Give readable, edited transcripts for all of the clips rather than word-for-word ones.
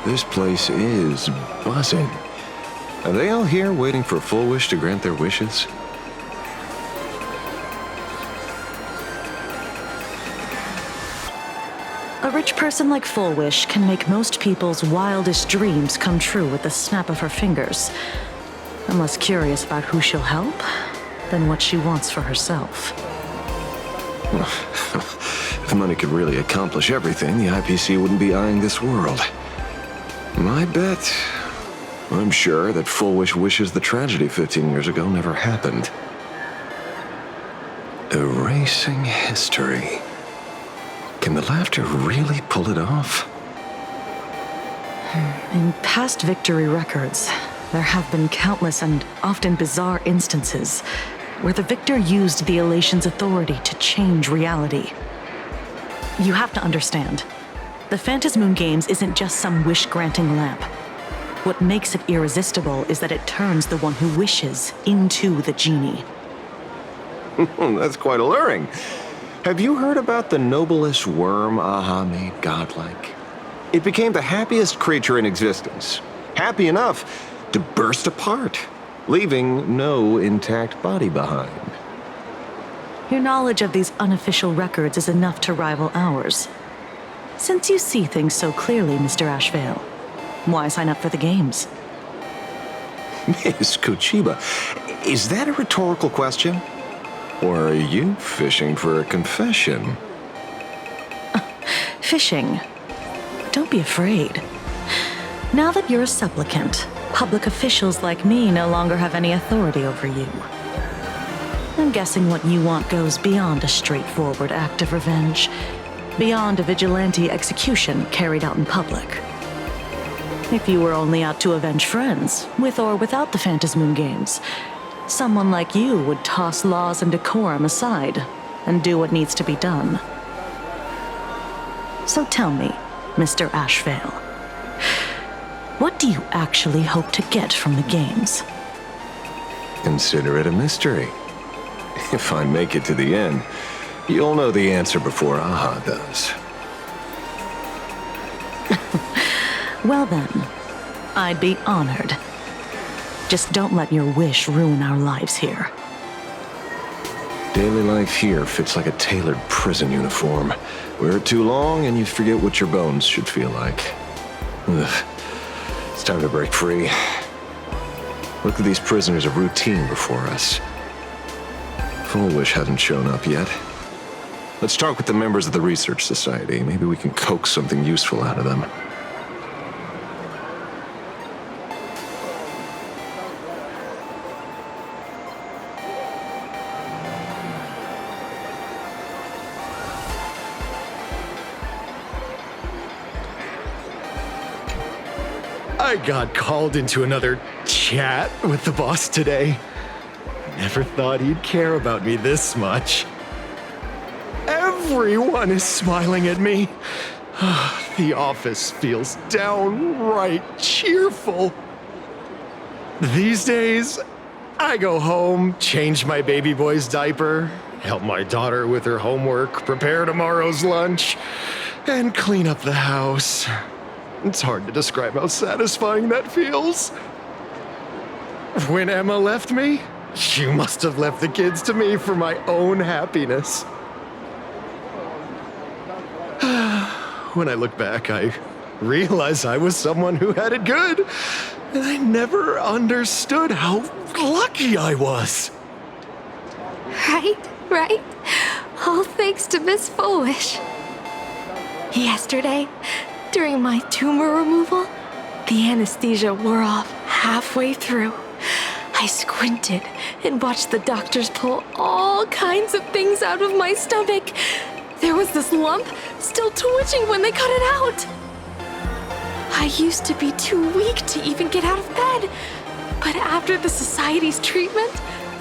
This place is buzzing. Are they all here waiting for Full Wish to grant their wishes? A rich person like Full Wish can make most people's wildest dreams come true with the snap of her fingers. I'm less curious about who she'll help than what she wants for herself. If money could really accomplish everything, the IPC wouldn't be eyeing this world. My bet, I'm sure that Full Wish wishes the tragedy 15 years ago never happened. Erasing history. Can the laughter really pull it off? In past victory records, there have been countless and often bizarre instances where the victor used the elation's authority to change reality. You have to understand, the Phantasmoon Games isn't just some wish-granting lamp. What makes it irresistible is that it turns the one who wishes into the genie. That's quite alluring. Have you heard about the noblest worm Aha made godlike? It became the happiest creature in existence. Happy enough to burst apart, leaving no intact body behind. Your knowledge of these unofficial records is enough to rival ours. Since you see things so clearly, Mr. Ashvale, why sign up for the games? Miss Kuchiba, is that a rhetorical question? Or are you fishing for a confession? Fishing. Don't be afraid. Now that you're a supplicant, public officials like me no longer have any authority over you. I'm guessing what you want goes beyond a straightforward act of revenge, beyond a vigilante execution carried out in public. If you were only out to avenge friends, with or without the Phantasmoon Games, someone like you would toss laws and decorum aside and do what needs to be done. So tell me, Mr. Ashvale, what do you actually hope to get from the games? Consider it a mystery. If I make it to the end, you'll know the answer before Aha does. Well then, I'd be honored. Just don't let your wish ruin our lives here. Daily life here fits like a tailored prison uniform. Wear it too long and you forget what your bones should feel like. Ugh. It's time to break free. Look at these prisoners of routine before us. Full Wish hasn't shown up yet. Let's talk with the members of the Research Society. Maybe we can coax something useful out of them. I got called into another chat with the boss today. Never thought he'd care about me this much. Everyone is smiling at me. The office feels downright cheerful. These days, I go home, change my baby boy's diaper, help my daughter with her homework, prepare tomorrow's lunch, and clean up the house. It's hard to describe how satisfying that feels. When Emma left me, she must have left the kids to me for my own happiness. When I look back, I realize I was someone who had it good, and I never understood how lucky I was. Right. All thanks to Miss Foolish. Yesterday, during my tumor removal, the anesthesia wore off halfway through. I squinted and watched the doctors pull all kinds of things out of my stomach. There was this lump still twitching when they cut it out. I used to be too weak to even get out of bed, but after the Society's treatment,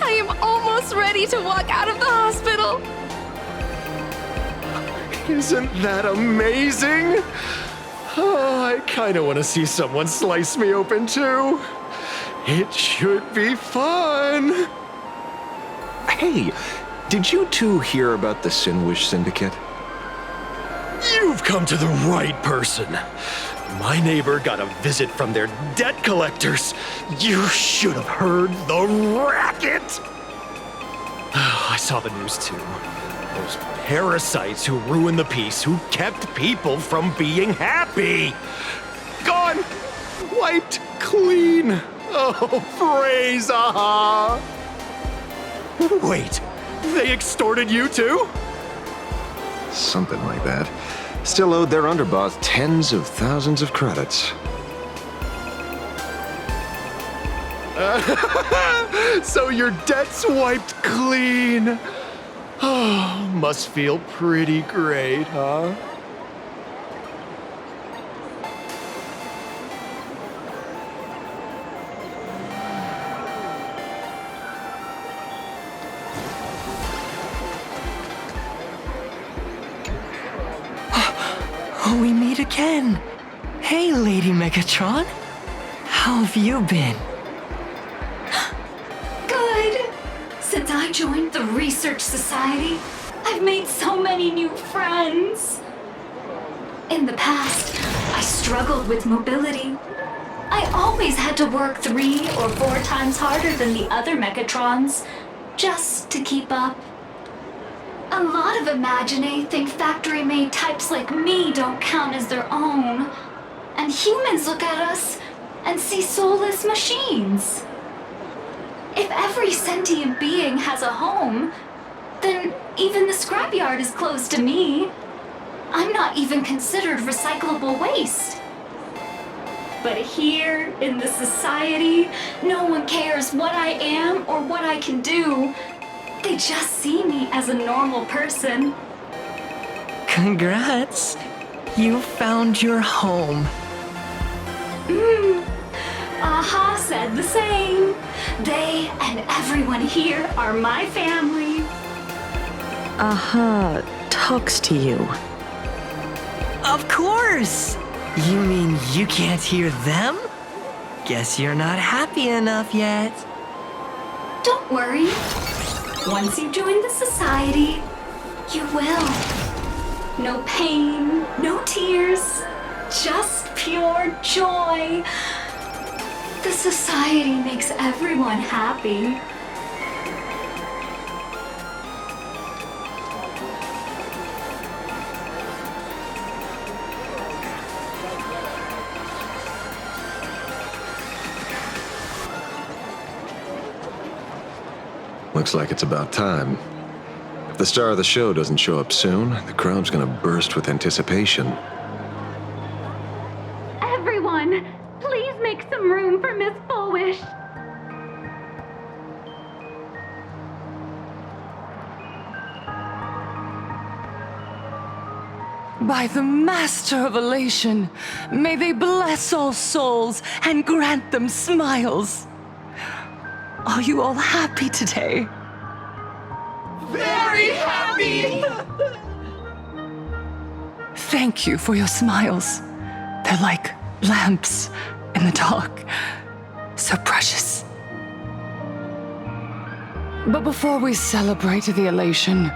I am almost ready to walk out of the hospital. Isn't that amazing? Oh, I kind of want to see someone slice me open too. It should be fun. Hey, did you two hear about the Sinwish Syndicate? You've come to the right person. My neighbor got a visit from their debt collectors. You should have heard the racket. I saw the news too. Those parasites who ruined the peace, who kept people from being happy. Gone! Wiped clean! Oh, praise Aha! Wait, they extorted you too? Something like that. Still owed their underboss tens of thousands of credits. So your debt's wiped clean. Oh, must feel pretty great, huh? We meet again. Hey, Lady Megatron. How have you been? Good. Since I joined the Research Society, I've made so many new friends. In the past, I struggled with mobility. I always had to work 3 or 4 times harder than the other Megatrons, just to keep up. A lot of Imagine think factory-made types like me don't count as their own. And humans look at us and see soulless machines. If every sentient being has a home, then even the scrapyard is closed to me. I'm not even considered recyclable waste. But here, in the society, no one cares what I am or what I can do. They just see me as a normal person. Congrats. You found your home. Aha said the same. They and everyone here are my family. Aha talks to you. Of course. You mean you can't hear them? Guess you're not happy enough yet. Don't worry. Once you join the society, you will. No pain, no tears, just pure joy. The society makes everyone happy. Looks like it's about time. If the star of the show doesn't show up soon, the crowd's gonna burst with anticipation. Everyone, please make some room for Miss Fullwish. By the Master of Elation, may they bless all souls and grant them smiles. Are you all happy today? Very happy! Thank you for your smiles. They're like lamps in the dark. So precious. But before we celebrate the elation,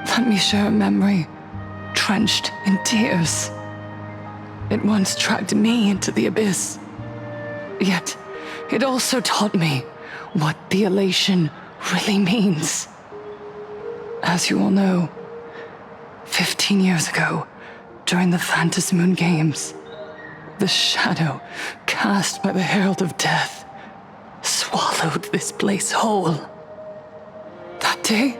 let me share a memory drenched in tears. It once dragged me into the abyss. Yet, it also taught me what the elation really means. As you all know, 15 years ago, during the Phantasmoon Games, the shadow cast by the Herald of Death swallowed this place whole. That day,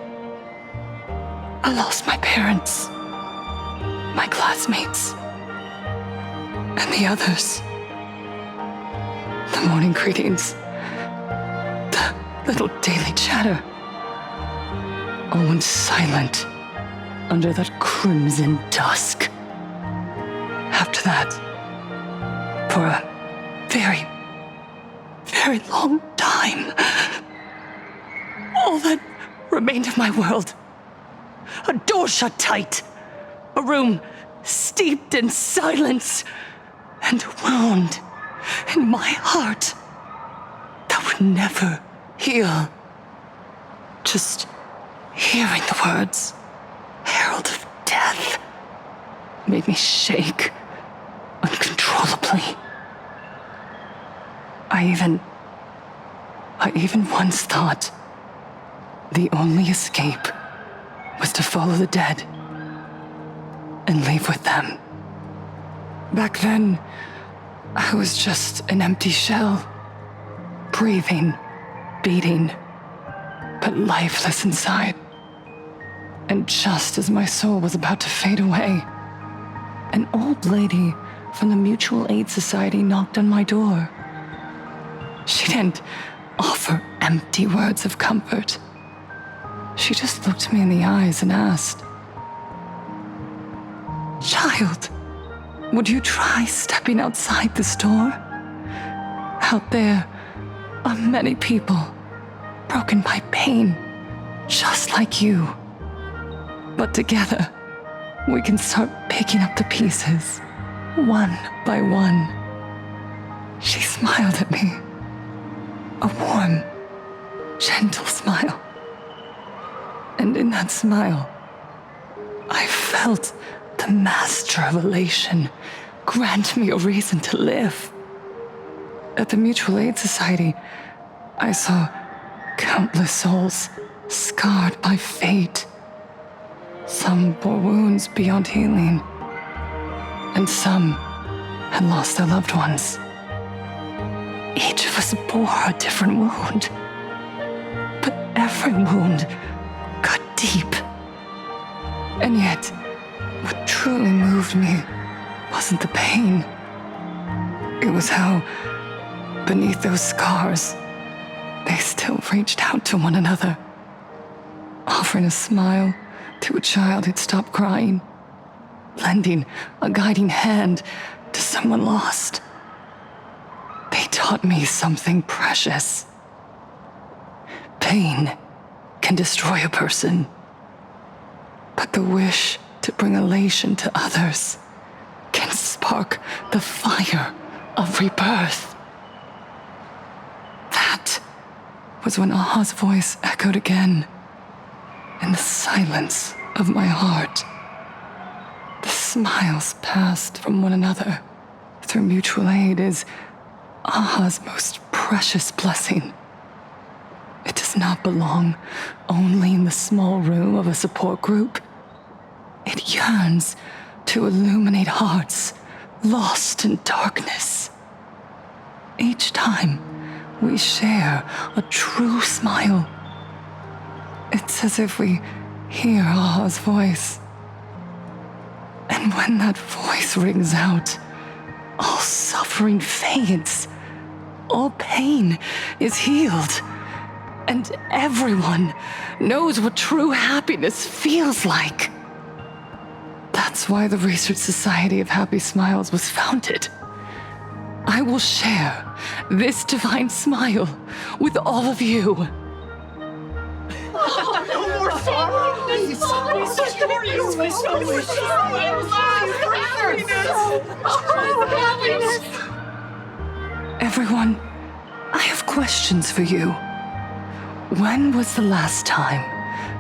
I lost my parents, my classmates, and the others. The morning greetings, the little daily chatter, all went silent under that crimson dusk. After that, for a very, very long time, all that remained of my world, a door shut tight, a room steeped in silence, and a wound in my heart that would never heal. Just hearing the words, Herald of Death, made me shake uncontrollably. I even once thought the only escape was to follow the dead and leave with them. Back then, I was just an empty shell, breathing, beating, but lifeless inside. And just as my soul was about to fade away, an old lady from the Mutual Aid Society knocked on my door. She didn't offer empty words of comfort. She just looked me in the eyes and asked, "Child, would you try stepping outside this door? Out there are many people broken by pain, just like you. But together, we can start picking up the pieces, one by one." She smiled at me, a warm, gentle smile. And in that smile, I felt the master of elation grant me a reason to live. At the Mutual Aid Society, I saw countless souls scarred by fate. Some bore wounds beyond healing, and some had lost their loved ones. Each of us bore a different wound, but every wound cut deep. And yet, what truly moved me wasn't the pain. It was how, beneath those scars, they still reached out to one another, offering a smile to a child who'd stopped crying, lending a guiding hand to someone lost. They taught me something precious. Pain can destroy a person, but the wish to bring elation to others can spark the fire of rebirth. That was when Aha's voice echoed again in the silence of my heart. The smiles passed from one another through mutual aid is Aha's most precious blessing. It does not belong only in the small room of a support group. It yearns to illuminate hearts lost in darkness. Each time we share a true smile, it's as if we hear Aha's voice. And when that voice rings out, all suffering fades, all pain is healed, and everyone knows what true happiness feels like. That's why the Research Society of Happy Smiles was founded. I will share this divine smile with all of you. Everyone, I have questions for you. When was the last time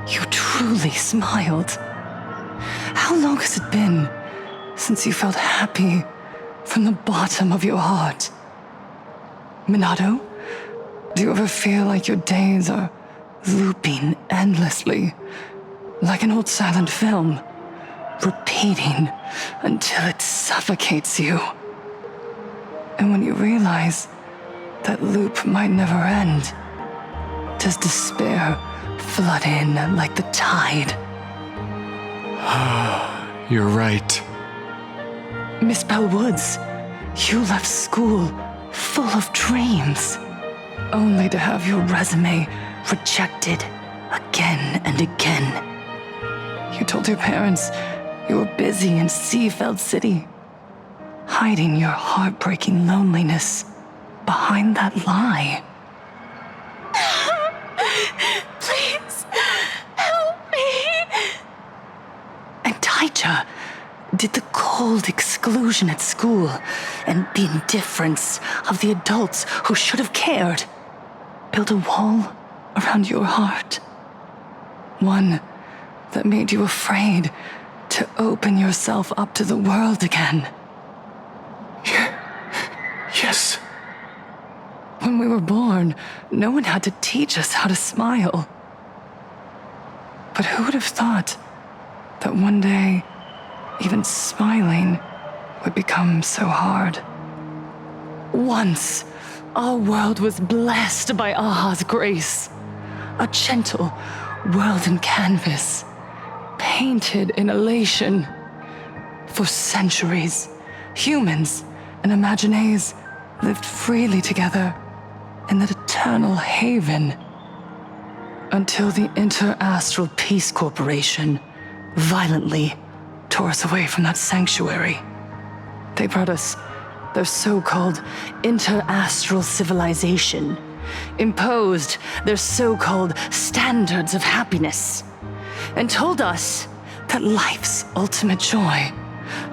you truly smiled? How long has it been since you felt happy from the bottom of your heart? Minato, do you ever feel like your days are looping endlessly, like an old silent film, repeating until it suffocates you? And when you realize that loop might never end, does despair flood in like the tide? You're right. Miss Bell Woods, you left school full of dreams, only to have your resume rejected again and again. You told your parents you were busy in Seafeld City, hiding your heartbreaking loneliness behind that lie. Please, help me. And Taija did the cold exclusion at school and the indifference of the adults who should have cared build a wall around your heart. One that made you afraid to open yourself up to the world again. Yes. When we were born, no one had to teach us how to smile. But who would have thought that one day, even smiling would become so hard? Once, our world was blessed by Aha's grace. A gentle world in canvas, painted in elation. For centuries, humans and Imaginaes lived freely together in that eternal haven. Until the Inter-Astral Peace Corporation violently tore us away from that sanctuary. They brought us their so-called inter-astral civilization, imposed their so-called standards of happiness, and told us that life's ultimate joy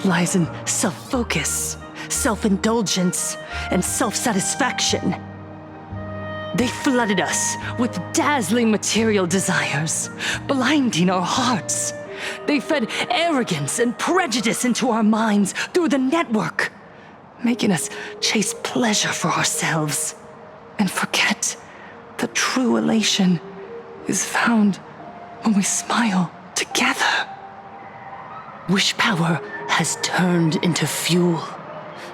lies in self-focus, self-indulgence, and self-satisfaction. They flooded us with dazzling material desires, blinding our hearts. They fed arrogance and prejudice into our minds through the network, making us chase pleasure for ourselves and forget that true elation is found when we smile together. Wish power has turned into fuel.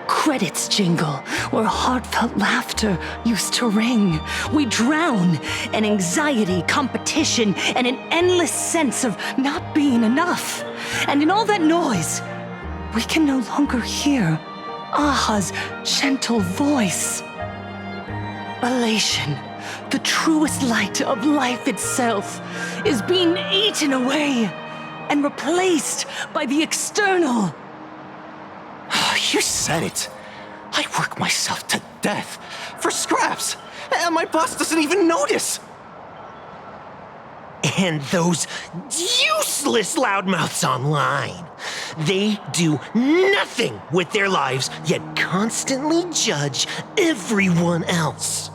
Credits jingle where heartfelt laughter used to ring. We drown in anxiety, competition, and an endless sense of not being enough. And in all that noise, we can no longer hear Aha's gentle voice. Elation, the truest light of life itself, is being eaten away and replaced by the external. You said it. I work myself to death for scraps, and my boss doesn't even notice. And those useless loudmouths online. They do nothing with their lives, yet constantly judge everyone else.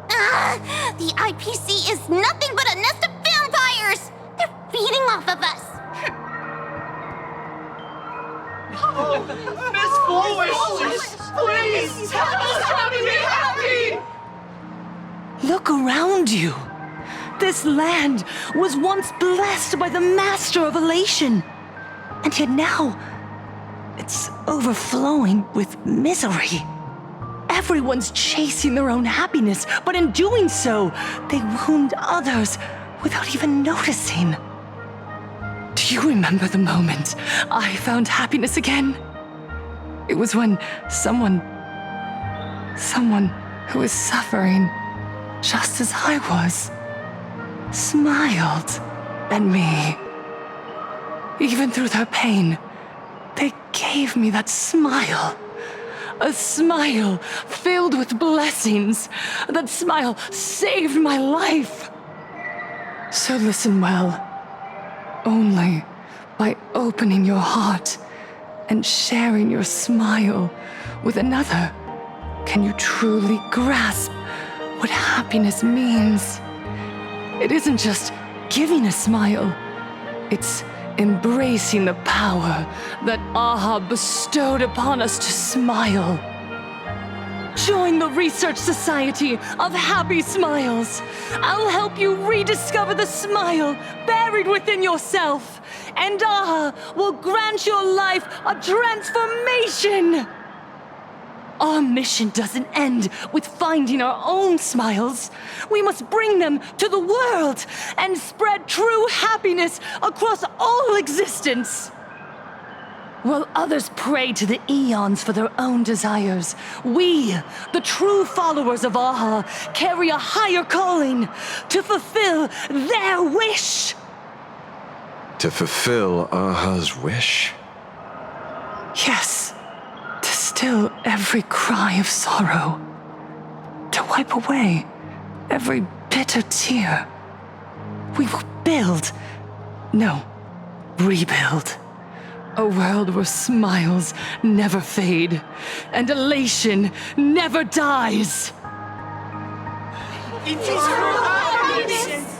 The IPC is nothing but a nest of vampires! They're feeding off of us! Miss Foolish! Please! Tell us how to be happy! Look around you. This land was once blessed by the master of elation. And yet now, it's overflowing with misery. Everyone's chasing their own happiness, but in doing so, they wound others without even noticing. Do you remember the moment I found happiness again? It was when someone who was suffering just as I was, smiled at me. Even through their pain, they gave me that smile. A smile filled with blessings. That smile saved my life. So listen well. Only by opening your heart and sharing your smile with another can you truly grasp what happiness means. It isn't just giving a smile, it's embracing the power that Aha bestowed upon us to smile. Join the Research Society of Happy Smiles. I'll help you rediscover the smile buried within yourself, and Aha will grant your life a transformation. Our mission doesn't end with finding our own smiles. We must bring them to the world and spread true happiness across all existence. While others pray to the eons for their own desires, we, the true followers of Aha, carry a higher calling to fulfill their wish. To fulfill Aha's wish? Yes, to still every cry of sorrow, to wipe away every bitter tear. We will rebuild. A world where smiles never fade and elation never dies. Eternal happiness!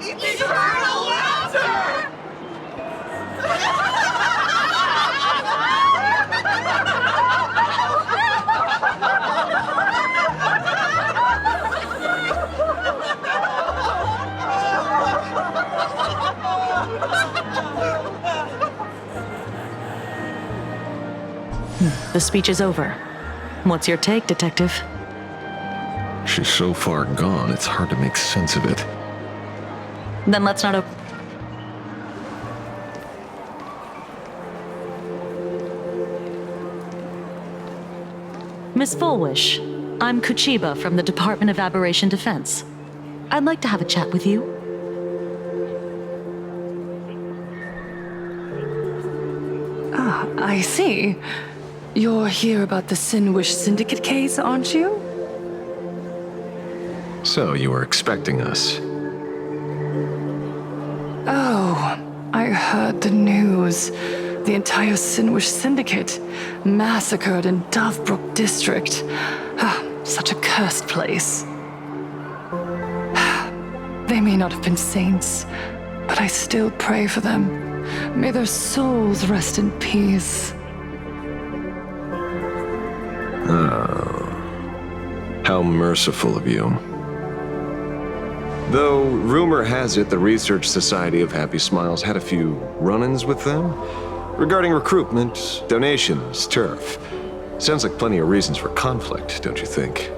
Eternal laughter! The speech is over. What's your take, Detective? She's so far gone, it's hard to make sense of it. Then let's not Miss Fullwish, I'm Kuchiba from the Department of Aberration Defense. I'd like to have a chat with you. Ah, I see. You're here about the Sinwish Syndicate case, aren't you? So, you were expecting us. Oh, I heard the news. The entire Sinwish Syndicate massacred in Dovebrook District. Ah, such a cursed place. They may not have been saints, but I still pray for them. May their souls rest in peace. Oh. How merciful of you. Though, rumor has it the Research Society of Happy Smiles had a few run-ins with them regarding recruitment, donations, turf. Sounds like plenty of reasons for conflict, don't you think?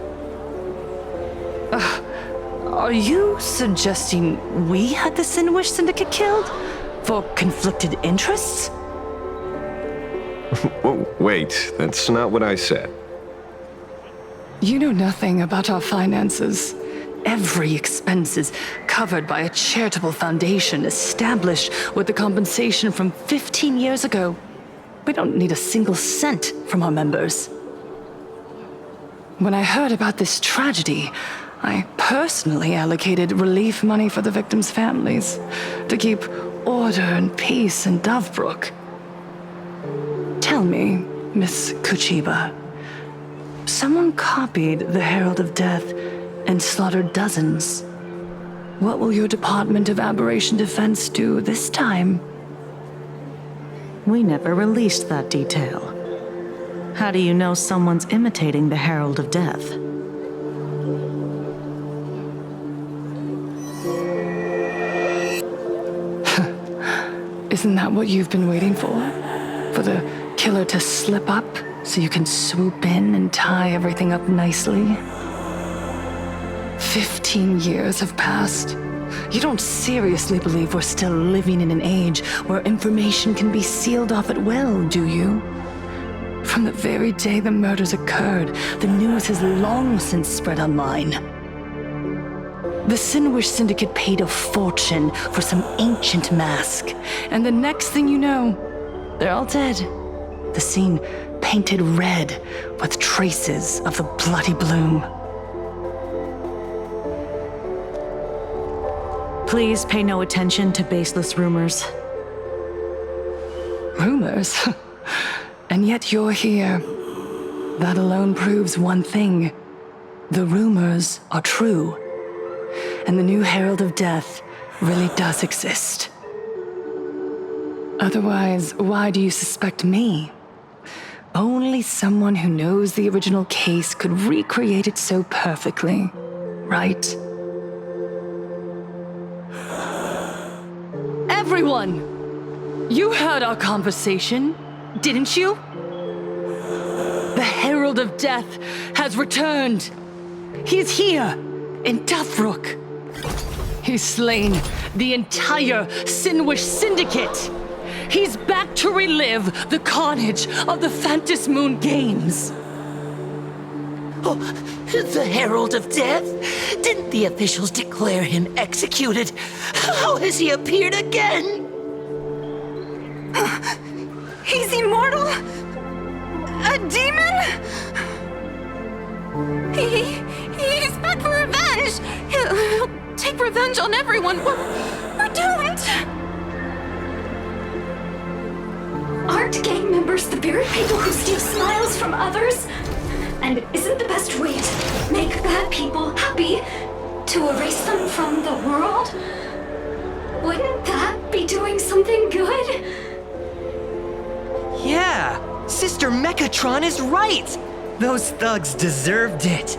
Are you suggesting we had the Sinwish Syndicate killed? For conflicted interests? Whoa, wait, that's not what I said. You know nothing about our finances. Every expense is covered by a charitable foundation established with the compensation from 15 years ago. We don't need a single cent from our members. When I heard about this tragedy, I personally allocated relief money for the victims' families to keep order and peace in Dovebrook. Tell me, Miss Kuchiba, someone copied the Herald of Death and slaughtered dozens. What will your Department of Aberration Defense do this time? We never released that detail. How do you know someone's imitating the Herald of Death? Isn't that what you've been waiting for? For the killer to slip up so you can swoop in and tie everything up nicely? 15 years have passed. You don't seriously believe we're still living in an age where information can be sealed off at will, do you? From the very day the murders occurred, the news has long since spread online. The Sinwish Syndicate paid a fortune for some ancient mask, and the next thing you know, they're all dead. The scene painted red with traces of the bloody bloom. Please pay no attention to baseless rumors. Rumors? And yet you're here. That alone proves one thing. The rumors are true. And the new Herald of Death really does exist. Otherwise, why do you suspect me? Only someone who knows the original case could recreate it so perfectly, right? Everyone! You heard our conversation, didn't you? The Herald of Death has returned. He's here, in Dovebrook. He's slain the entire Sinwish Syndicate. He's back to relive the carnage of the Phantom Moon Games. Oh, the Herald of Death? Didn't the officials declare him executed? How has he appeared again? He's immortal? A demon? He's back for revenge! He'll take revenge on everyone. We're doomed! Aren't gang members the very people who steal smiles from others? And isn't the best way to make bad people happy to erase them from the world? Wouldn't that be doing something good? Yeah, Sister Mechatron is right. Those thugs deserved it.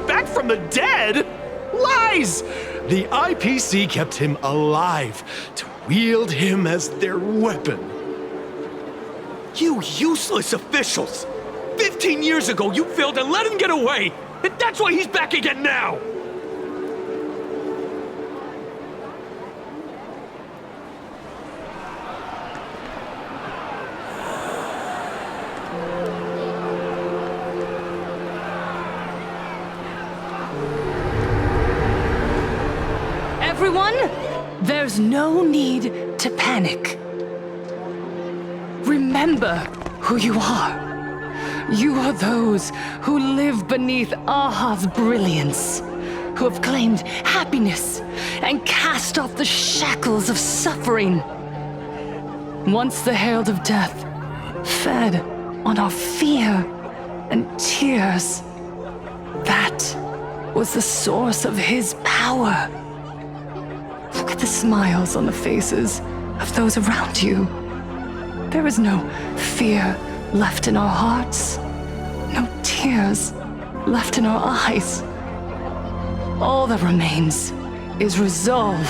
Back from the dead? Lies! The IPC kept him alive to wield him as their weapon. You useless officials! 15 years ago, you failed and let him get away! And that's why he's back again now! Everyone, there's no need to panic. Remember who you are. You are those who live beneath Aha's brilliance, who have claimed happiness and cast off the shackles of suffering. Once the herald of death fed on our fear and tears, that was the source of his power. Look at the smiles on the faces of those around you. There is no fear left in our hearts, no tears left in our eyes. All that remains is resolve,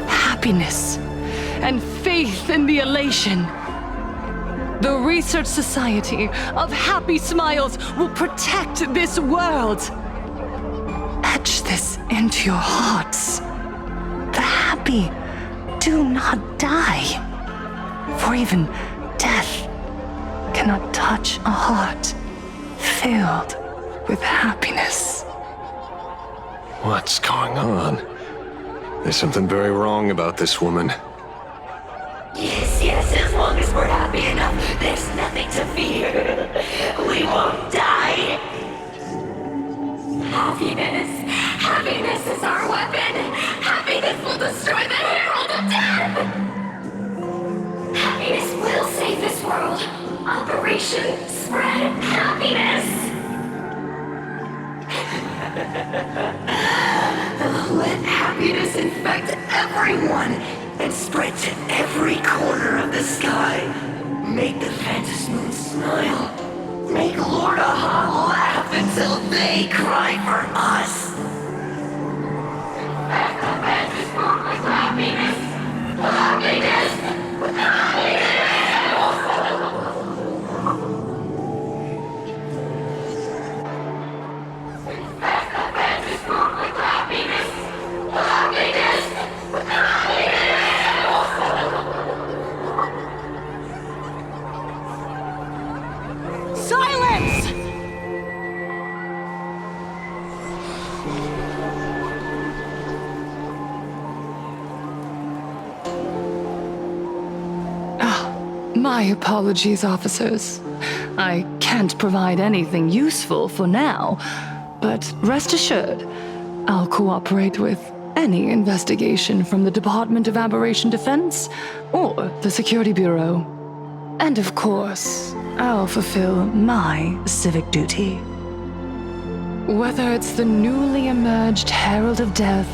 happiness, and faith in the elation. The Research Society of Happy Smiles will protect this world. Etch this into your hearts. The happy do not die, for even death cannot touch a heart filled with happiness. What's going on? There's something very wrong about this woman. Yes, as long as we're happy enough, there's nothing to fear. We won't die. Happiness is our weapon. Happiness will destroy the Herald of Death. Happiness will save this world. Operation Spread Happiness. Let happiness infect everyone and spread to every corner of the sky. Make the Phantom Moon smile. Make Lord Aha laugh until they cry for us. Infect the Phantom Moon with happiness. Happiness. Silence! My apologies, officers. I can't provide anything useful for now, but rest assured, I'll cooperate with any investigation from the Department of Aberration Defense or the Security Bureau. And of course, I'll fulfill my civic duty. Whether it's the newly emerged Herald of Death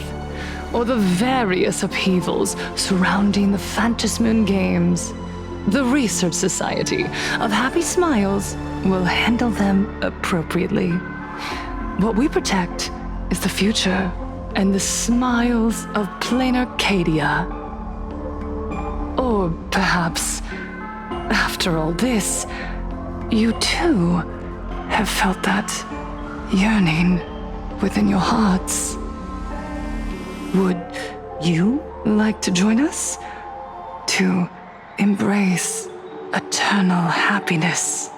or the various upheavals surrounding the Phantasmoon Games, the Research Society of Happy Smiles will handle them appropriately. What we protect is the future and the smiles of plain Arcadia. Or perhaps, after all this, you too have felt that yearning within your hearts. Would you like to join us to embrace eternal happiness?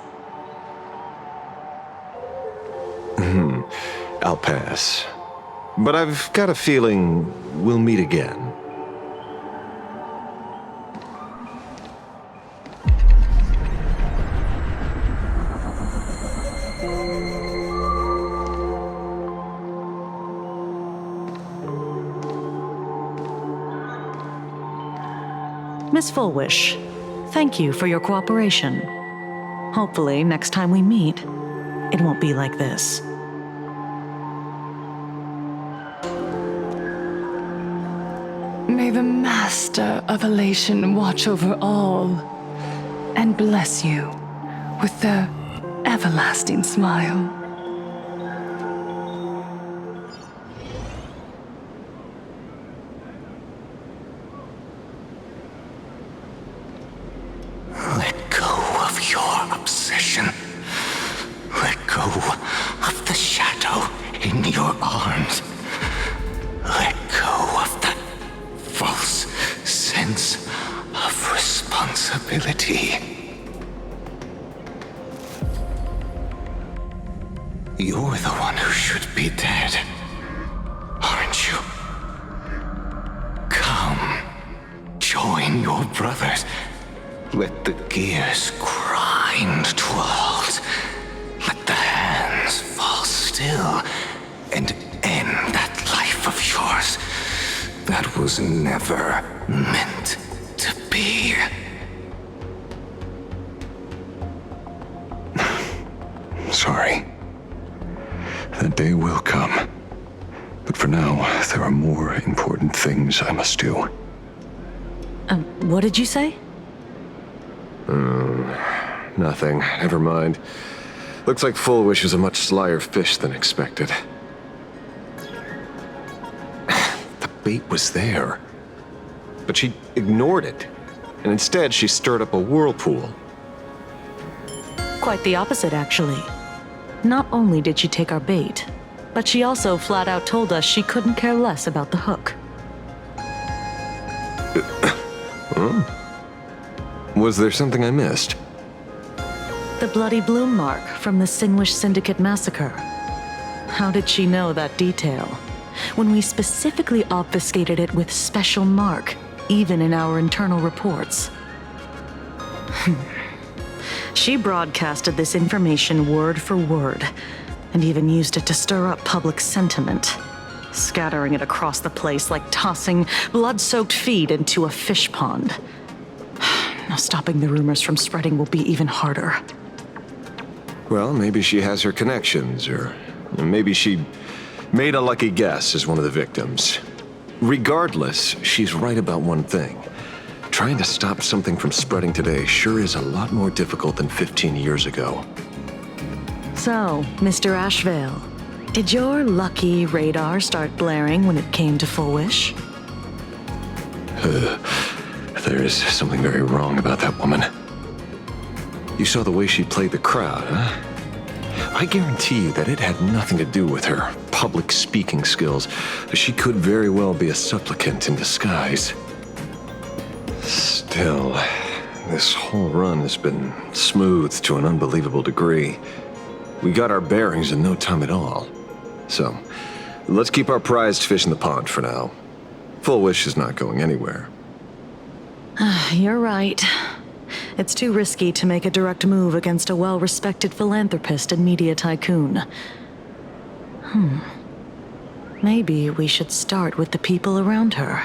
I'll pass. But I've got a feeling we'll meet again. Miss Fullwish, thank you for your cooperation. Hopefully, next time we meet, it won't be like this. May the Master of Elation watch over all and bless you with their everlasting smile. Let go of your arms. Let go of that false sense of responsibility. You're the one who should be dead, aren't you? Come, join your brothers. Let the gears grind to a halt. Let the hands fall still and end that life of yours that was never meant to be. Sorry. That day will come. But for now, there are more important things I must do. What did you say? Nothing. Never mind. Looks like Full Wish is a much slyer fish than expected. The bait was there. But she ignored it. And instead, she stirred up a whirlpool. Quite the opposite, actually. Not only did she take our bait, but she also flat out told us she couldn't care less about the hook. Was there something I missed? The bloody bloom mark from the Sinwish Syndicate massacre. How did she know that detail? When we specifically obfuscated it with special mark, even in our internal reports. She broadcasted this information word for word, and even used it to stir up public sentiment, scattering it across the place like tossing blood-soaked feed into a fish pond. Now stopping the rumors from spreading will be even harder. Well, maybe she has her connections, or maybe she made a lucky guess as one of the victims. Regardless, she's right about one thing. Trying to stop something from spreading today sure is a lot more difficult than 15 years ago. So, Mr. Ashvale, did your lucky radar start blaring when it came to Full Wish? There is something very wrong about that woman. You saw the way she played the crowd, huh? I guarantee you that it had nothing to do with her public speaking skills. She could very well be a supplicant in disguise. Still, this whole run has been smooth to an unbelievable degree. We got our bearings in no time at all. So, let's keep our prized fish in the pond for now. Full Wish is not going anywhere. You're right. It's too risky to make a direct move against a well-respected philanthropist and media tycoon. Maybe we should start with the people around her.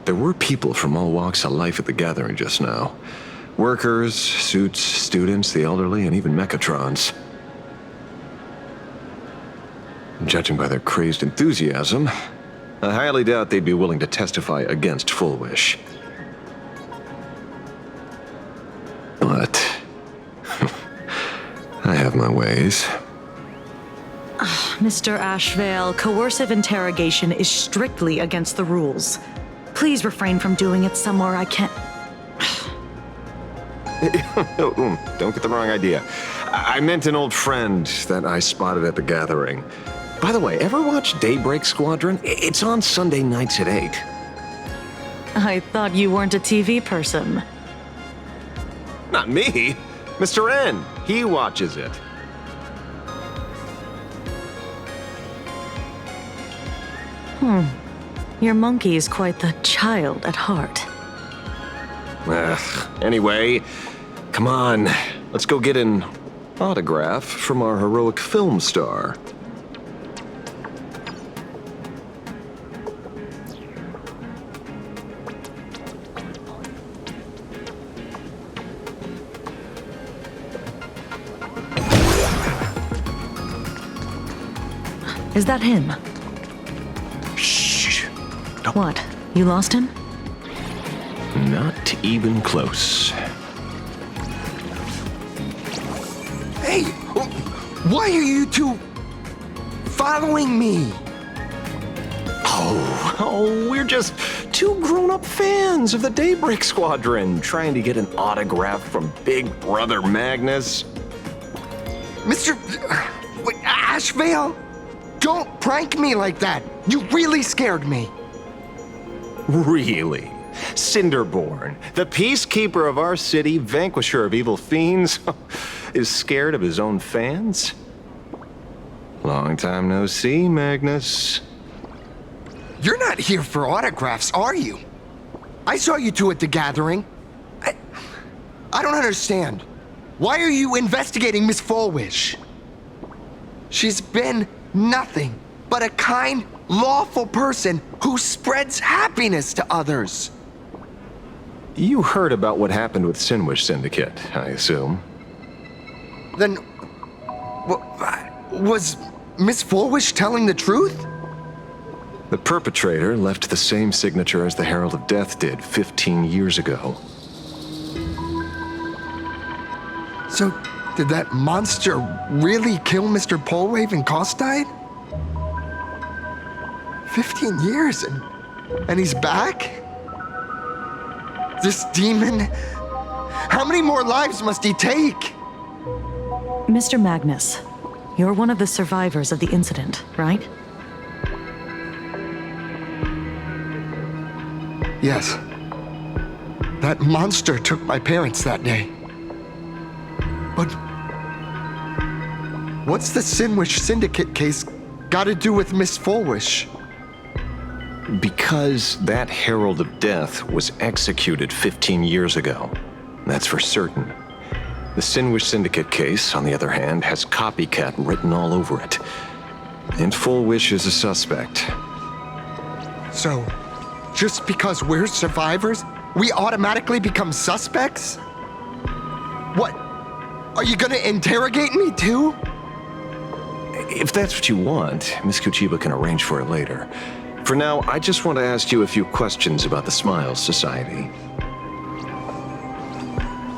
There were people from all walks of life at the gathering just now. Workers, suits, students, the elderly, and even mechatrons. Judging by their crazed enthusiasm, I highly doubt they'd be willing to testify against Full Wish. But I have my ways. Mr. Ashvale, coercive interrogation is strictly against the rules. Please refrain from doing it somewhere I can't... Don't get the wrong idea. I meant an old friend that I spotted at the gathering. By the way, ever watch Daybreak Squadron? It's on Sunday nights at 8. I thought you weren't a TV person. Not me. Mr. N. He watches it. Your monkey is quite the child at heart. Anyway, come on. Let's go get an autograph from our heroic film star. Is that him? Shh. Don't. What? You lost him? Not even close. Hey! Why are you two following me? Oh, we're just two grown-up fans of the Daybreak Squadron trying to get an autograph from Big Brother Magnus. Mr. Ashvale? Don't prank me like that! You really scared me! Really? Cinderborn, the peacekeeper of our city, vanquisher of evil fiends, is scared of his own fans? Long time no see, Magnus. You're not here for autographs, are you? I saw you two at the gathering. I don't understand. Why are you investigating Miss Fulwish? She's been nothing but a kind, lawful person who spreads happiness to others. You heard about what happened with Sinwish Syndicate, I assume. Then, was Miss Fulwish telling the truth? The perpetrator left the same signature as the Herald of Death did 15 years ago. So, did that monster really kill Mr. Polwave and Costide? 15 years and he's back? This demon? How many more lives must he take? Mr. Magnus, you're one of the survivors of the incident, right? Yes. That monster took my parents that day. But what's the Sinwish Syndicate case got to do with Miss Fulwish? Because that Herald of Death was executed 15 years ago. That's for certain. The Sinwish Syndicate case, on the other hand, has copycat written all over it. And Fulwish is a suspect. So, just because we're survivors, we automatically become suspects? What? Are you gonna interrogate me too? If that's what you want, Miss Kuchiba can arrange for it later. For now, I just want to ask you a few questions about the Smiles Society.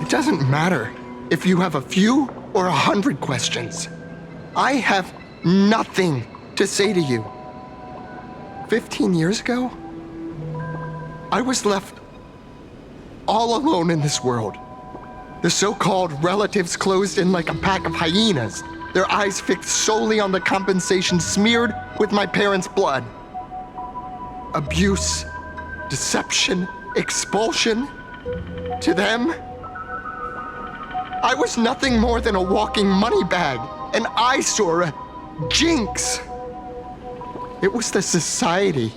It doesn't matter if you have a few or 100 questions. I have nothing to say to you. 15 years ago, I was left all alone in this world. The so-called relatives closed in like a pack of hyenas, their eyes fixed solely on the compensation smeared with my parents' blood. Abuse, deception, expulsion. To them, I was nothing more than a walking money bag, an eyesore, a jinx. It was the society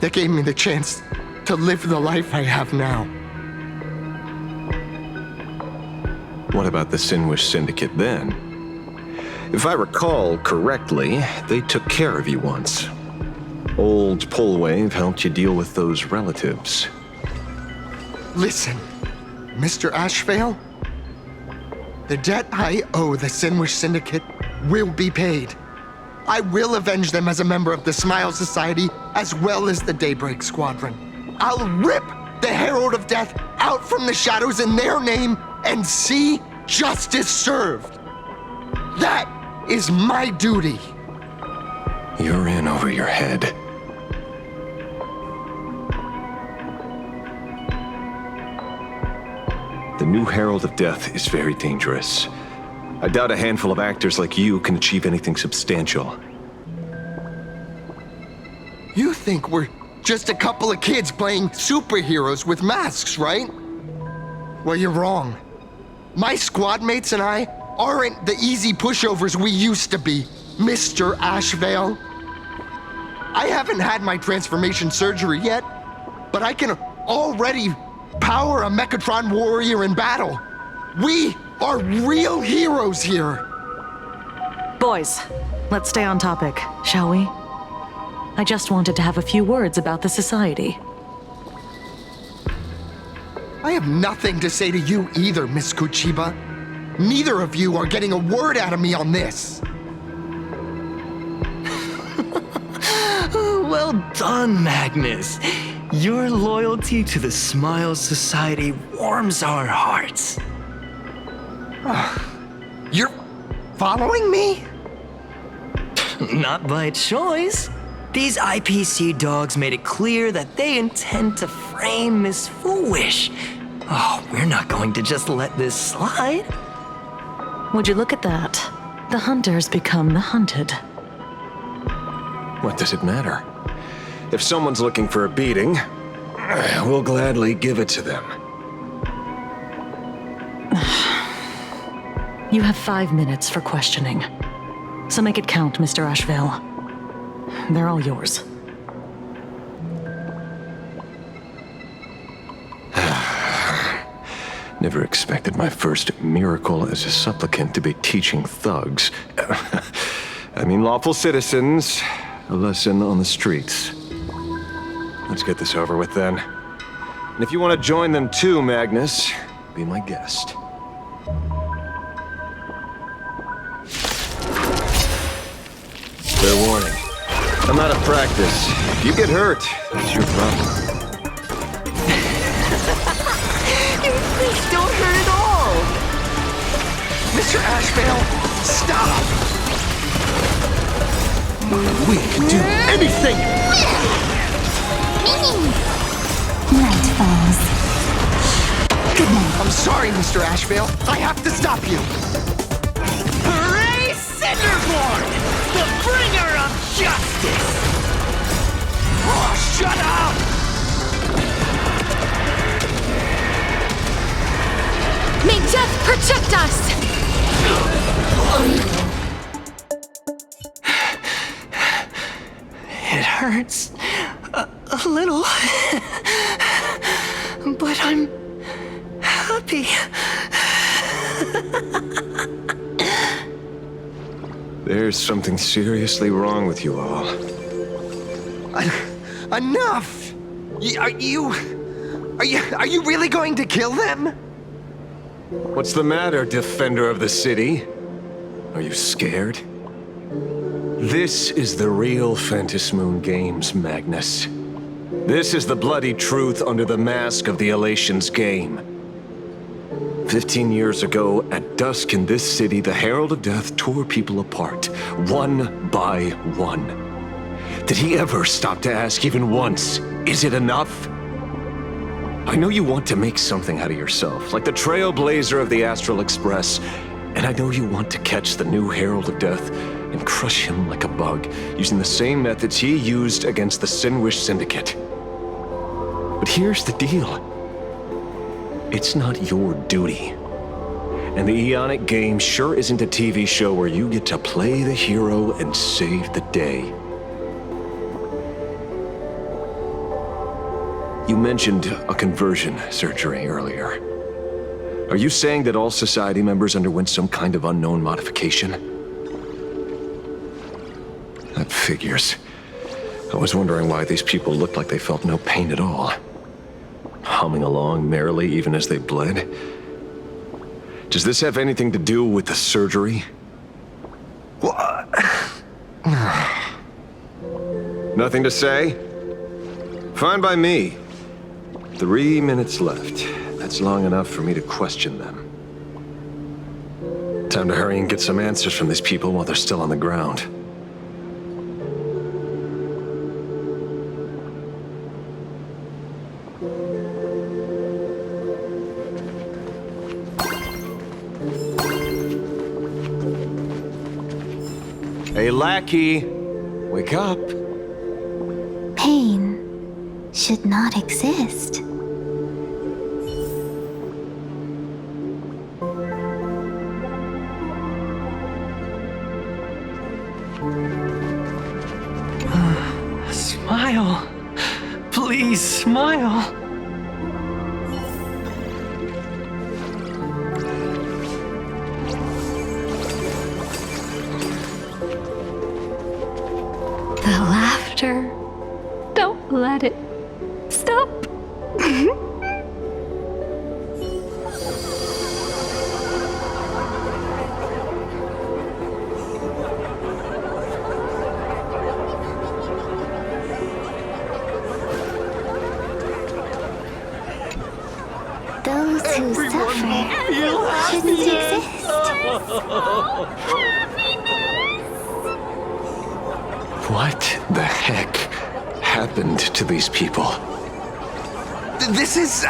that gave me the chance to live the life I have now. What about the Sinwish Syndicate then? If I recall correctly, they took care of you once. Old Polwave helped you deal with those relatives. Listen, Mr. Ashvale, the debt I owe the Sinwish Syndicate will be paid. I will avenge them as a member of the Smile Society as well as the Daybreak Squadron. I'll rip the Herald of Death out from the shadows in their name and see justice served. That is my duty. You're in over your head. The new Herald of Death is very dangerous. I doubt a handful of actors like you can achieve anything substantial. You think we're just a couple of kids playing superheroes with masks, right? Well, you're wrong. My squad mates and I aren't the easy pushovers we used to be, Mr. Ashvale. I haven't had my transformation surgery yet, but I can already power a Mechatron warrior in battle. We are real heroes here. Boys, let's stay on topic, shall we? I just wanted to have a few words about the society. I have nothing to say to you either, Miss Kuchiba. Neither of you are getting a word out of me on this. Well done, Magnus. Your loyalty to the Smile Society warms our hearts. You're following me? Not by choice. These IPC dogs made it clear that they intend to frame Miss Foolish. Oh, we're not going to just let this slide. Would you look at that? The hunters become the hunted. What does it matter? If someone's looking for a beating, we'll gladly give it to them. You have 5 minutes for questioning. So make it count, Mr. Ashvale. They're all yours. Never expected my first miracle as a supplicant to be teaching thugs. I mean lawful citizens, a lesson on the streets. Let's get this over with then. And if you want to join them too, Magnus, be my guest. Fair warning. I'm out of practice. If you get hurt, it's your problem. Please don't hurt at all! Mr. Ashvale, stop! We can do anything! Night falls. Good night. I'm sorry, Mr. Ashvale. I have to stop you. Hooray, Cinderborn! The bringer of justice! Oh, shut up! May death protect us! It hurts a little, but I'm happy. There's something seriously wrong with you all. Enough! Are you really going to kill them? What's the matter, defender of the city? Are you scared? This is the real Phantasmoon Games, Magnus. This is the bloody truth under the mask of the Elation's game. 15 years ago, at dusk in this city, the Herald of Death tore people apart, one by one. Did he ever stop to ask even once, is it enough? I know you want to make something out of yourself, like the trailblazer of the Astral Express, and I know you want to catch the new Herald of Death and crush him like a bug, using the same methods he used against the Sinwish Syndicate. But here's the deal. It's not your duty. And the Eonic game sure isn't a TV show where you get to play the hero and save the day. You mentioned a conversion surgery earlier. Are you saying that all society members underwent some kind of unknown modification? That figures. I was wondering why these people looked like they felt no pain at all. Humming along merrily even as they bled. Does this have anything to do with the surgery? Nothing to say? Fine by me. 3 minutes left. That's long enough for me to question them. Time to hurry and get some answers from these people while they're still on the ground. Hey, lackey! Wake up! Pain should not exist. Smile. Please smile. The laughter. Don't let it stop. Those who suffer shouldn't exist. What the heck happened to these people? This is...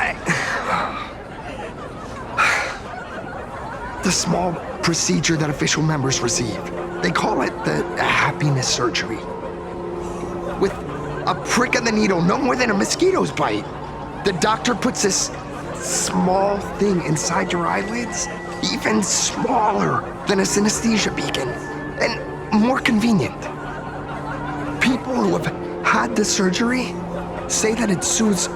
the small procedure that official members receive. They call it the happiness surgery. with a prick of the needle, no more than a mosquito's bite. The doctor puts this small thing inside your eyelids, even smaller than a synesthesia beacon, and more convenient. People who have had the surgery say that it soothes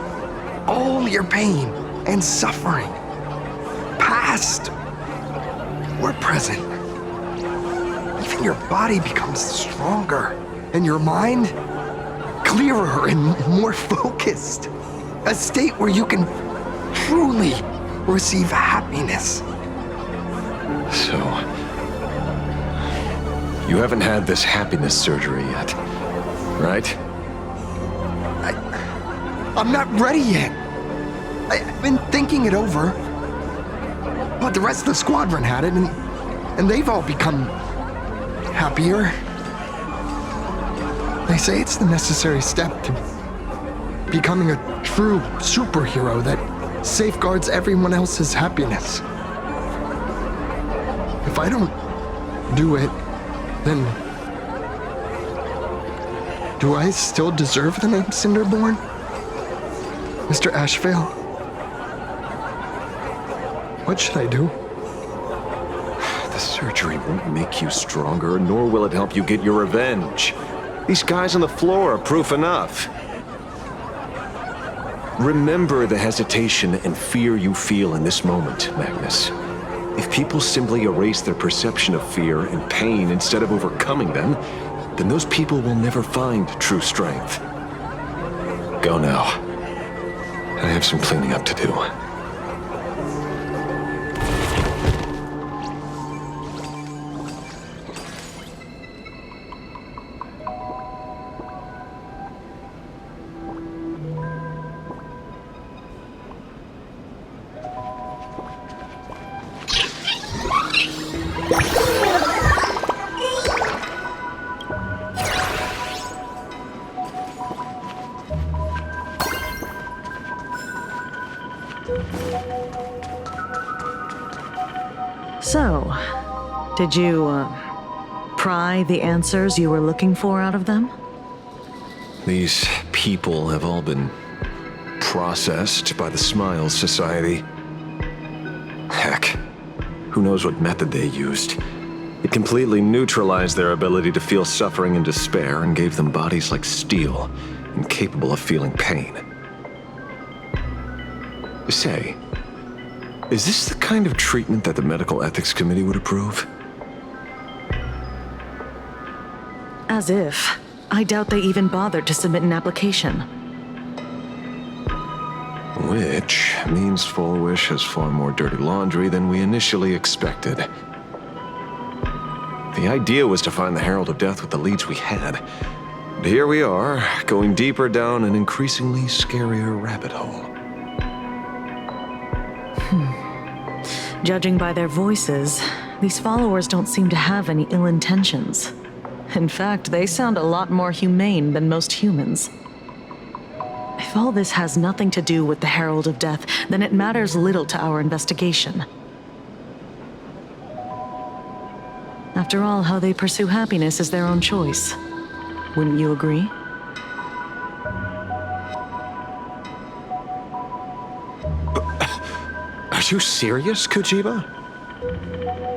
all your pain and suffering, past or present. Even your body becomes stronger, and your mind clearer and more focused. A state where you can truly receive happiness. So, you haven't had this happiness surgery yet, right? I'm not ready yet. I've been thinking it over. But the rest of the squadron had it, and they've all become happier. They say it's the necessary step to becoming a true superhero that safeguards everyone else's happiness. If I don't do it, then do I still deserve the name Cinderborn? Mr. Ashvale? What should I do? The surgery won't make you stronger, nor will it help you get your revenge. These guys on the floor are proof enough. Remember the hesitation and fear you feel in this moment, Magnus. If people simply erase their perception of fear and pain instead of overcoming them, then those people will never find true strength. Go now. I have some cleaning up to do. So, did you, pry the answers you were looking for out of them? These people have all been processed by the Smiles Society. Heck, who knows what method they used. It completely neutralized their ability to feel suffering and despair and gave them bodies like steel, incapable of feeling pain. Say, is this the kind of treatment that the Medical Ethics Committee would approve? As if. I doubt they even bothered to submit an application. Which means Fullwish has far more dirty laundry than we initially expected. The idea was to find the Herald of Death with the leads we had. And here we are, going deeper down an increasingly scarier rabbit hole. Judging by their voices, these followers don't seem to have any ill intentions. In fact, they sound a lot more humane than most humans. If all this has nothing to do with the Herald of Death, then it matters little to our investigation. After all, how they pursue happiness is their own choice. Wouldn't you agree? Are you serious, Kujiba?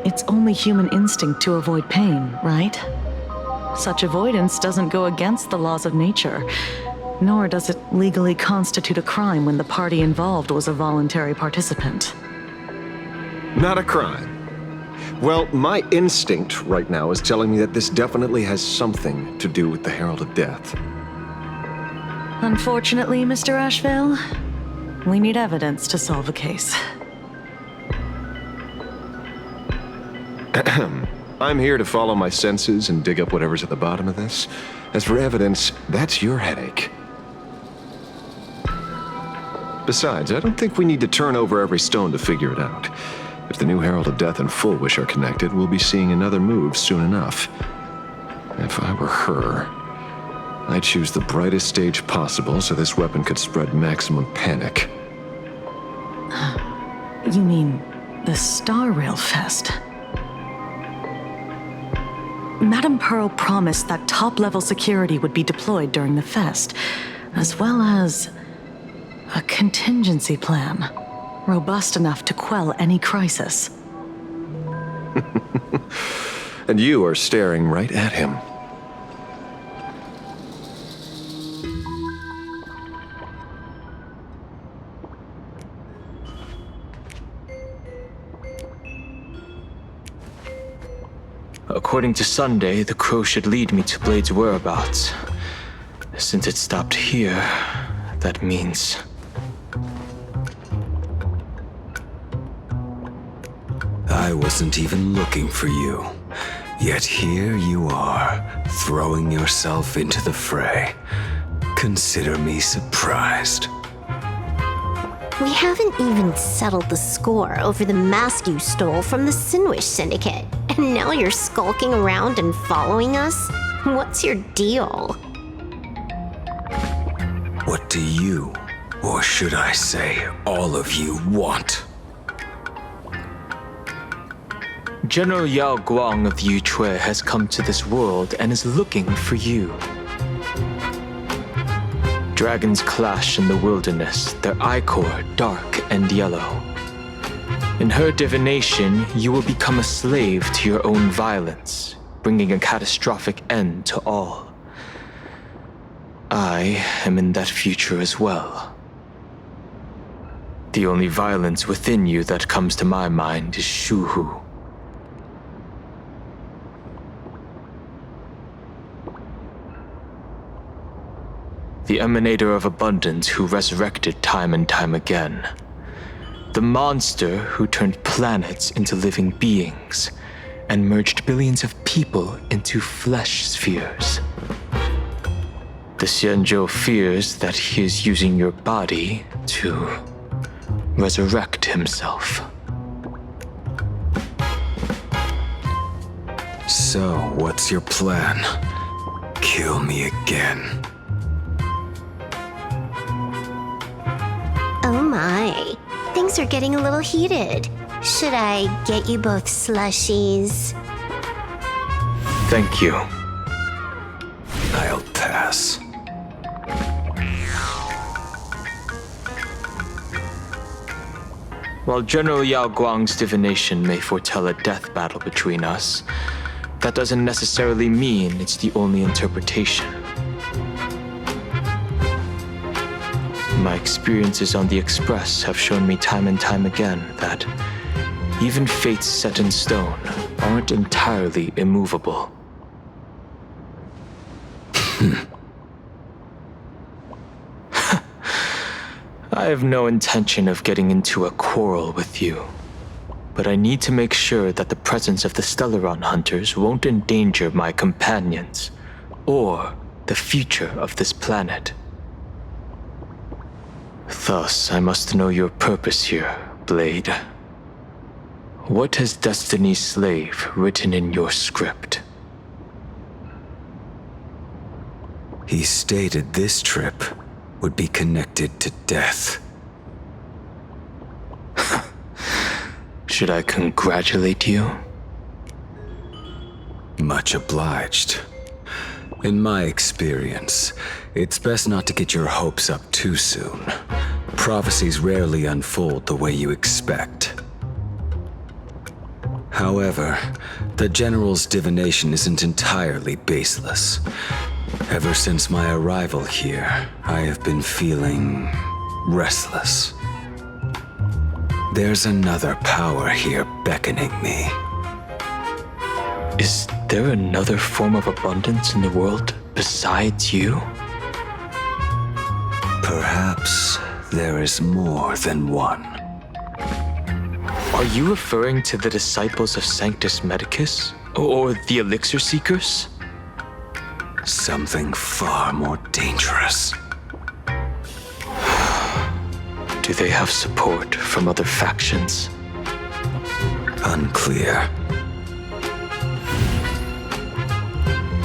It's only human instinct to avoid pain, right? Such avoidance doesn't go against the laws of nature, nor does it legally constitute a crime when the party involved was a voluntary participant. Not a crime. Well, my instinct right now is telling me that this definitely has something to do with the Herald of Death. Unfortunately, Mr. Ashvale, we need evidence to solve a case. I'm here to follow my senses and dig up whatever's at the bottom of this. As for evidence, that's your headache. Besides, I don't think we need to turn over every stone to figure it out. If the new Herald of Death and Fullwish are connected, we'll be seeing another move soon enough. If I were her, I'd choose the brightest stage possible so this weapon could spread maximum panic. You mean the Star Rail Fest? Madame Pearl promised that top-level security would be deployed during the fest, as well as a contingency plan, robust enough to quell any crisis. And you are staring right at him. According to Sunday, the crow should lead me to Blade's whereabouts. Since it stopped here, that means... I wasn't even looking for you. Yet here you are, throwing yourself into the fray. Consider me surprised. We haven't even settled the score over the mask you stole from the Sinwish Syndicate. And now you're skulking around and following us? What's your deal? What do you, or should I say, all of you, want? General Yao Guang of the Yuchui has come to this world and is looking for you. Dragons clash in the wilderness, their ichor dark and yellow. In her divination, you will become a slave to your own violence, bringing a catastrophic end to all. I am in that future as well. The only violence within you that comes to my mind is Shuhu. The emanator of abundance who resurrected time and time again. The monster who turned planets into living beings and merged billions of people into flesh spheres. The Xianzhou fears that he is using your body to resurrect himself. So, what's your plan? Kill me again. Oh my, things are getting a little heated. Should I get you both slushies? Thank you. I'll pass. While General Yao Guang's divination may foretell a death battle between us, that doesn't necessarily mean it's the only interpretation. My experiences on the Express have shown me time and time again that even fates set in stone aren't entirely immovable. I have no intention of getting into a quarrel with you, but I need to make sure that the presence of the Stellaron hunters won't endanger my companions or the future of this planet. Thus, I must know your purpose here, Blade. What has Destiny's Slave written in your script? He stated this trip would be connected to death. Should I congratulate you? Much obliged. In my experience, it's best not to get your hopes up too soon. Prophecies rarely unfold the way you expect. However, the General's divination isn't entirely baseless. Ever since my arrival here, I have been feeling restless. There's another power here beckoning me. Is there another form of abundance in the world besides you? Perhaps there is more than one. Are you referring to the disciples of Sanctus Medicus? Or the Elixir Seekers? Something far more dangerous. Do they have support from other factions? Unclear.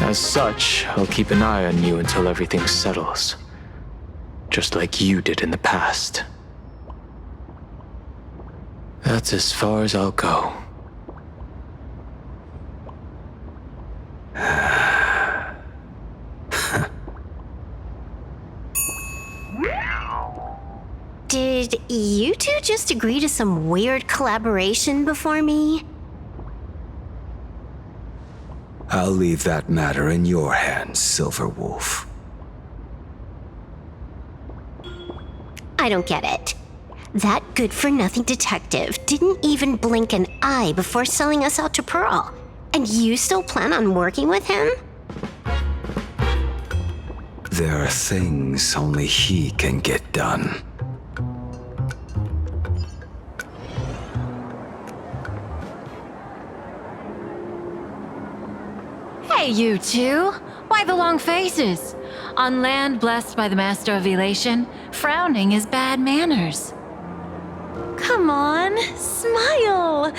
As such, I'll keep an eye on you until everything settles. Just like you did in the past. That's as far as I'll go. Did you two just agree to some weird collaboration before me? I'll leave that matter in your hands, Silver Wolf. I don't get it. That good-for-nothing detective didn't even blink an eye before selling us out to Pearl. And you still plan on working with him? There are things only he can get done. Hey, you two! Why the long faces? On land blessed by the Master of Elation, frowning is bad manners. Come on, smile!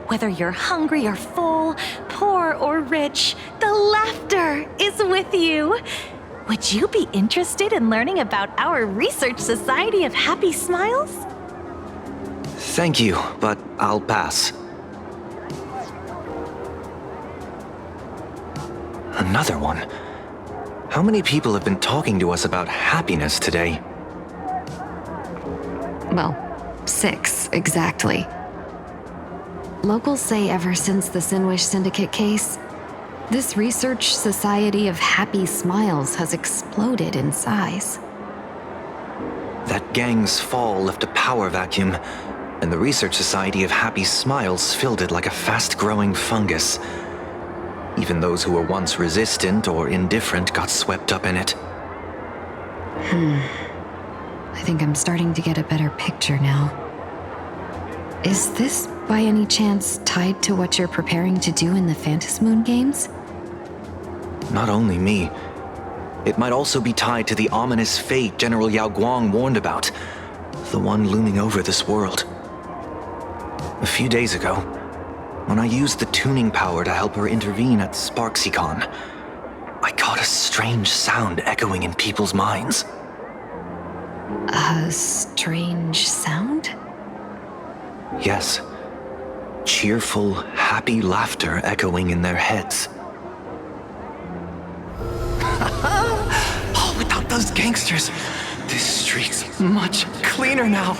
Whether you're hungry or full, poor or rich, the laughter is with you. Would you be interested in learning about our Research Society of Happy Smiles? Thank you, but I'll pass. Another one. How many people have been talking to us about happiness today? Well, 6, exactly. Locals say ever since the Sinwish Syndicate case, this Research Society of Happy Smiles has exploded in size. That gang's fall left a power vacuum, and the Research Society of Happy Smiles filled it like a fast-growing fungus. Even those who were once resistant or indifferent got swept up in it. I think I'm starting to get a better picture now. Is this, by any chance, tied to what you're preparing to do in the Phantasmoon games? Not only me. It might also be tied to the ominous fate General Yao Guang warned about, the one looming over this world. A few days ago, when I used the tuning power to help her intervene at SparksyCon, I caught a strange sound echoing in people's minds. A strange sound? Yes. Cheerful, happy laughter echoing in their heads. Oh, without those gangsters, this street's much cleaner now.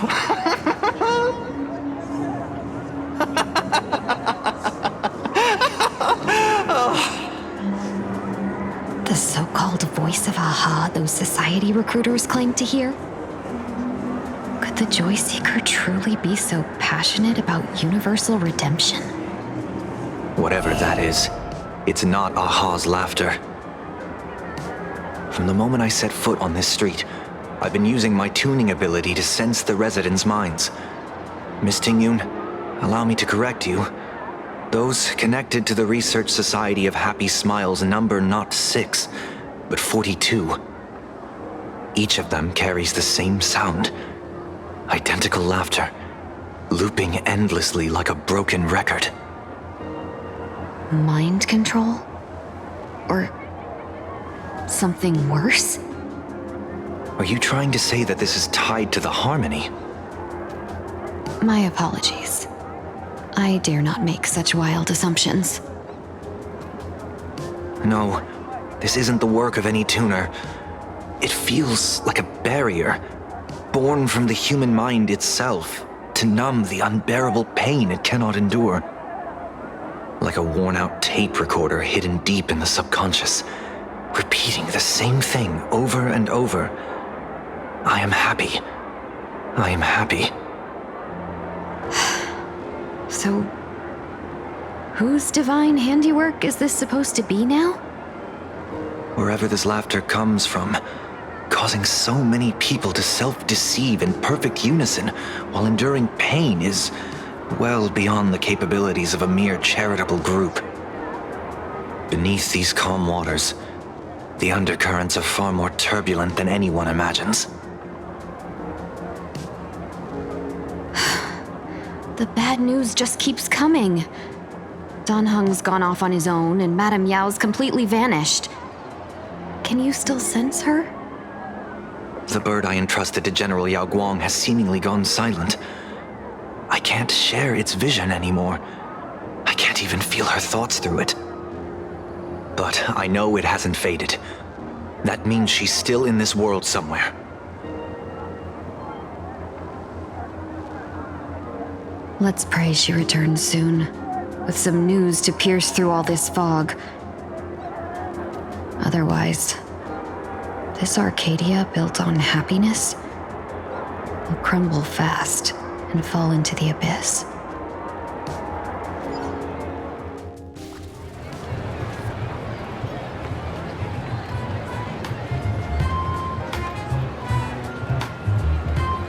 The so-called voice of Aha those society recruiters claim to hear? Could the Joy Seeker truly be so passionate about universal redemption? Whatever that is, it's not Aha's laughter. From the moment I set foot on this street, I've been using my tuning ability to sense the residents' minds. Miss Tingyun, allow me to correct you. Those connected to the Research Society of Happy Smiles number not 6, but 42. Each of them carries the same sound. Identical laughter, looping endlessly like a broken record. Mind control? Or something worse? Are you trying to say that this is tied to the harmony? My apologies. I dare not make such wild assumptions. No, this isn't the work of any tuner. It feels like a barrier, born from the human mind itself, to numb the unbearable pain it cannot endure. Like a worn-out tape recorder hidden deep in the subconscious, repeating the same thing over and over. I am happy. I am happy. So, whose divine handiwork is this supposed to be now? Wherever this laughter comes from, causing so many people to self-deceive in perfect unison while enduring pain is well beyond the capabilities of a mere charitable group. Beneath these calm waters, the undercurrents are far more turbulent than anyone imagines. The bad news just keeps coming. Dan Heng's gone off on his own, and Madame Yao's completely vanished. Can you still sense her? The bird I entrusted to General Yao Guang has seemingly gone silent. I can't share its vision anymore. I can't even feel her thoughts through it. But I know it hasn't faded. That means she's still in this world somewhere. Let's pray she returns soon, with some news to pierce through all this fog. Otherwise, this Arcadia built on happiness will crumble fast and fall into the abyss.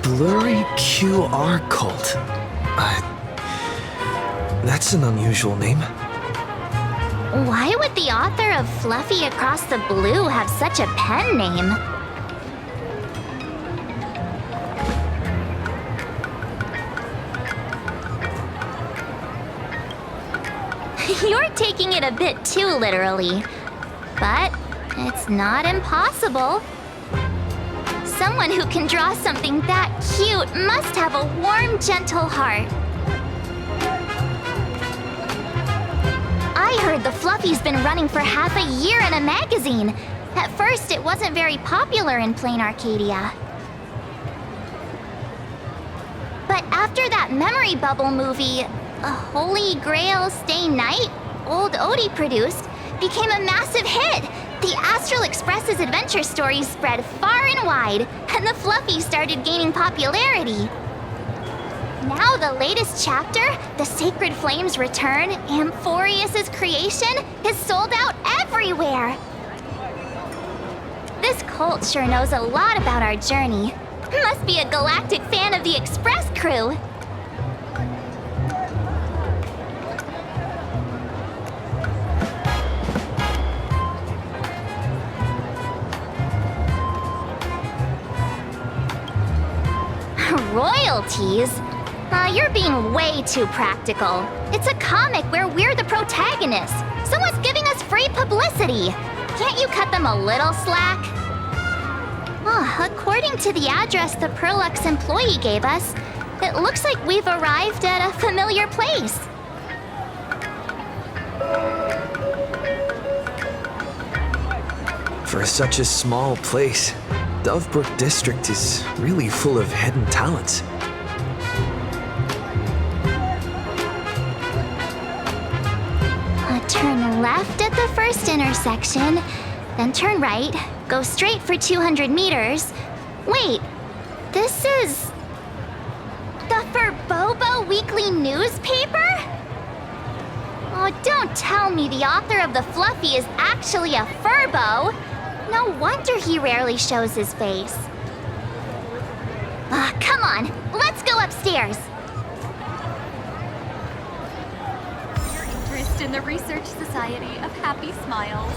Blurry QR cult. That's an unusual name. Why would the author of Fluffy Across the Blue have such a pen name? You're taking it a bit too literally. But it's not impossible. Someone who can draw something that cute must have a warm, gentle heart. I heard the Fluffy's been running for half a year in a magazine. At first, it wasn't very popular in plain Arcadia. But after that memory bubble movie, a Holy Grail Stay Night, old Odie produced, became a massive hit. The Astral Express's adventure stories spread far and wide, and the Fluffy started gaining popularity. Now the latest chapter, The Sacred Flames Return, Amphorius's creation, is sold out everywhere. This cult sure knows a lot about our journey. Must be a galactic fan of the Express crew. Royalties? You're being way too practical. It's a comic where we're the protagonists. Someone's giving us free publicity. Can't you cut them a little slack? According to the address the Perlux employee gave us, it looks like we've arrived at a familiar place. For such a small place, Dovebrook District is really full of hidden talents. Turn left at the first intersection, then turn right, go straight for 200 meters. Wait, this is... the Furbobo Weekly newspaper? Oh, don't tell me the author of the Fluffy is actually a Furbo. No wonder he rarely shows his face. Come on, let's go upstairs. Your interest in the Research Society of Happy Smiles.